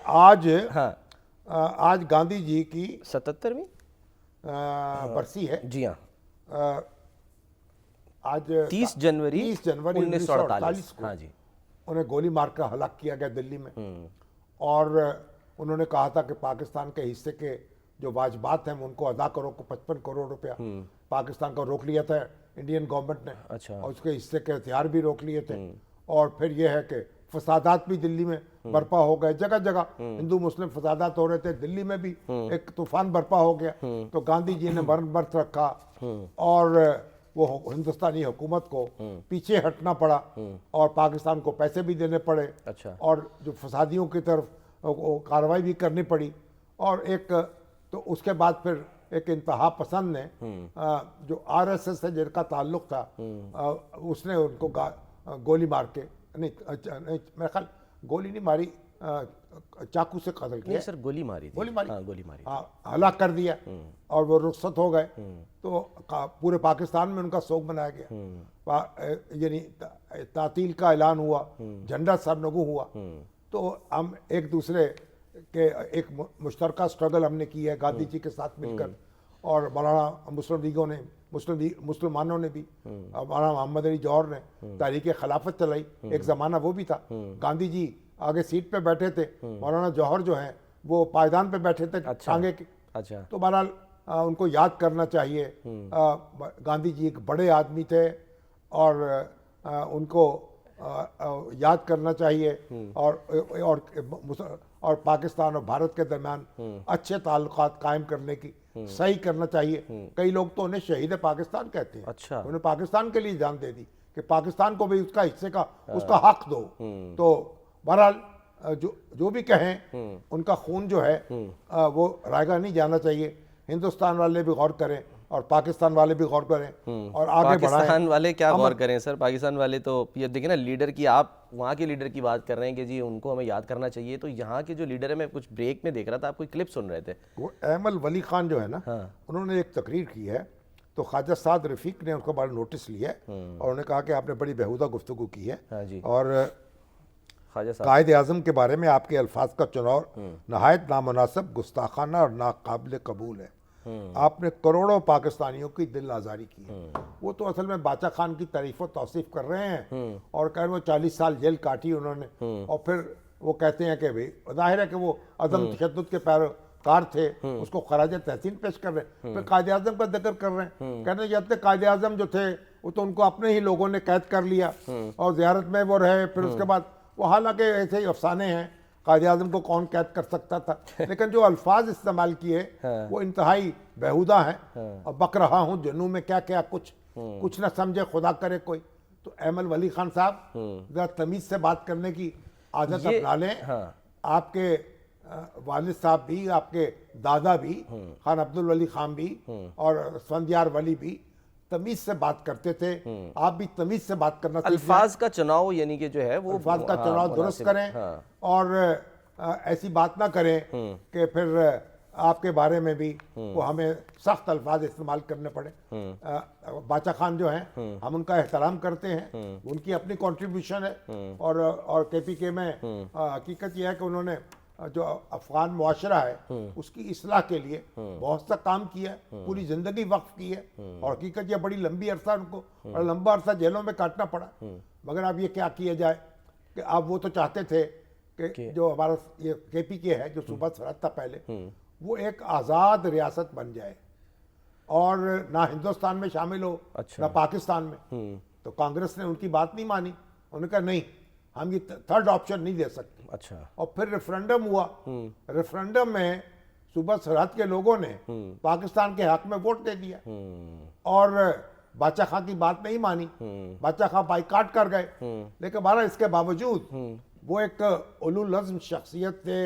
आज हाँ आज गांधी जी की 77वीं बरसी है। जी हाँ, आज 30 जनवरी 1948 को हाँ जी। उन्हें गोली मारकर हलाक किया गया दिल्ली में। और उन्होंने कहा था कि पाकिस्तान के हिस्से के जो वाजबात हैं उनको अदा करो को 55 करोड़ रुपया पाकिस्तान को रोक लिया था इंडियन गवर्नमेंट ने। अच्छा। और उसके हिस्से के हथियार भी रोक लिए थे। और फिर यह है कि फसादात भी दिल्ली में बर्पा हो गए, जगह जगह हिंदू मुस्लिम फसादात हो रहे थे। दिल्ली में भी एक तूफान बर्पा हो गया। तो गांधी जी ने बर्त रखा और वो हिंदुस्तानी हुकूमत को पीछे हटना पड़ा और पाकिस्तान को पैसे भी देने पड़े। अच्छा। और जो फसादियों की तरफ कार्रवाई भी करनी पड़ी। और एक तो उसके बाद फिर एक इंतहा पसंद ने जो आरएसएस से जिनका ताल्लुक था उसने उनको गोली मार के नहीं, मेरे ख्याल गोली नहीं मारी, चाकू से कत्ल किया। नहीं सर, गोली मारी थी। गोली मारी, हाँ गोली मारी। हाँ, हलाक कर दिया और वो रुखसत हो गए। तो पूरे पाकिस्तान में उनका शोक मनाया गया, यानी तातील का ऐलान हुआ, झंडा सरनगू हुआ। तो हम एक दूसरे के एक मुश्तरका स्ट्रगल हमने की है गांधी जी के साथ मिलकर। और मौलाना मुसलमानों ने भी, मौलाना मोहम्मद अली जौहर ने तारीख खिलाफत चलाई। एक ज़माना वो भी था, गांधी जी आगे सीट पे बैठे थे, मौलाना जौहर जो हैं वो पायदान पे बैठे थे। अच्छा। टांगे के। अच्छा। तो बहरहाल उनको याद करना चाहिए। गांधी जी एक बड़े आदमी थे और उनको याद करना चाहिए। और पाकिस्तान और भारत के दरमियान अच्छे ताल्लुकात कायम करने की सही करना चाहिए। कई लोग तो उन्हें शहीद पाकिस्तान कहते हैं। अच्छा। उन्हें पाकिस्तान के लिए जान दे दी कि पाकिस्तान को भी उसका हिस्से का उसका हक दो। तो बहरहाल जो भी कहें उनका खून जो है वो रायगा नहीं जाना चाहिए। हिंदुस्तान वाले भी गौर करें और पाकिस्तान वाले भी गौर करें और आगे बढ़ाएं। पाकिस्तान वाले क्या गौर करें सर? पाकिस्तान वाले तो ये देखिए ना, लीडर की, आप वहाँ के लीडर की बात कर रहे हैं कि जी उनको हमें याद करना चाहिए। तो यहाँ के जो लीडर है, मैं कुछ ब्रेक में देख रहा था, आप कोई क्लिप सुन रहे थे। वो अहमद वली खान जो है ना, उन्होंने एक तकरीर की है। तो ख्वाजा साद रफीक ने उनको बड़ा नोटिस लिया है और उन्होंने कहा कि आपने बड़ी बेहुदा गुफ्तगू की है। हाँ जी। और ख्वाजा साहब, कायद आज़म के बारे में आपके अल्फाज का चुनाव नहायत नामुनासिब, गुस्ताखाना और नाकाबिल कबूल है। आपने करोड़ों पाकिस्तानियों की दिल आज़ारी की है। वो तो असल में बाचा खान की तारीफ व तौसीफ कर रहे हैं और कह रहे वो 40 साल जेल काटी उन्होंने। और फिर वो कहते हैं कि भाई जाहिर है कि वो अदम तशद्दुद के पैरोकार थे, उसको खराज तहसीन पेश कर रहे हैं। फिर कायद आज़म का जिक्र कर रहे हैं, कहने जाते कायद आज़म जो थे वो तो उनको अपने ही लोगों ने कैद कर लिया और ज़ियारत में वो रहे। फिर उसके बाद वो, हालांकि ऐसे ही अफसाने हैं, कायद आज़म को कौन कैद कर सकता था। लेकिन जो अल्फाज इस्तेमाल किए वो इंतहाई बेहुदा हैं। और बक रहा हूँ जनू में क्या क्या कुछ न समझे खुदा करे कोई। तो अहमद वली खान साहब जरा तमीज से बात करने की आदत अपना लें। आपके वालिद साहब भी, आपके दादा भी, खान अब्दुल वली खान भी और संदियार वली भी तमीज से बात करते थे। आप भी तमीज से बात करना सीख अल्फाज का चुनाव, यानी कि जो है वो अल्फाज का चुनाव दुरुस्त करें और ऐसी बात ना करें कि फिर आपके बारे में भी वो हमें सख्त अल्फाज इस्तेमाल करने पड़े। बाचा खान जो हैं हम उनका एहतराम करते हैं, उनकी अपनी कंट्रीब्यूशन है। और केपीके में हकीकत यह है कि उन्होंने जो अफगान मुआशरा है उसकी इस्लाह के लिए बहुत सा काम किया है, पूरी ज़िंदगी वक्फ की है। और हकीकत यह बड़ी लंबी अरसा उनको बड़ा लंबा अरसा जेलों में काटना पड़ा। मगर अब ये क्या किया जाए कि अब वो तो चाहते थे कि जो हमारा ये केपीके है, जो सूबा सरहद था पहले, वो एक आज़ाद रियासत बन जाए और ना हिंदुस्तान में शामिल हो। अच्छा। ना पाकिस्तान में। तो कांग्रेस ने उनकी बात नहीं मानी। उन्होंने कहा नहीं, हम ये थर्ड ऑप्शन नहीं दे सकते। अच्छा। और फिर रेफरेंडम हुआ। रेफरेंडम में सूबा सरहद के लोगों ने पाकिस्तान के हक में वोट दे दिया और बाचा खां की बात नहीं मानी। बाचा खां बाइकाट कर गए। लेकिन हमारा इसके बावजूद वो एक उलुल अज़्म शख्सियत थे,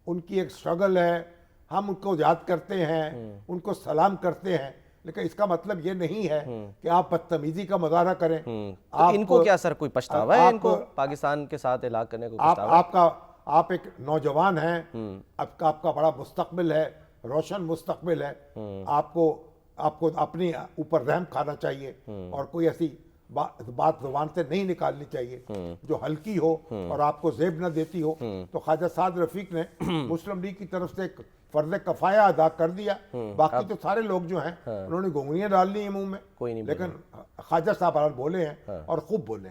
उनकी एक स्ट्रगल है, हम उनको याद करते हैं, उनको सलाम करते हैं। लेकिन इसका मतलब ये नहीं है कि आप बदतमीजी का मुजाहरा करें। तो इनको क्या सर कोई पछतावा है इनको पाकिस्तान के साथ इलाक़ करने को? आप एक नौजवान हैं, आपका बड़ा मुस्तकबिल है, रोशन मुस्तकबिल है। आपको अपने ऊपर रहम खाना चाहिए और कोई ऐसी बात जुबान से नहीं निकालनी चाहिए जो हल्की हो और आपको जेब न देती हो। तो ख्वाजा साद रफीक ने मुस्लिम लीग की तरफ से एक फर्ज कफाया अदा कर दिया। बाकी तो सारे लोग जो हैं उन्होंने गोंगलियां डाल ली हैं मुंह में, कोई नहीं लेकिन ख्वाजा साहब बोले हैं और खूब बोले।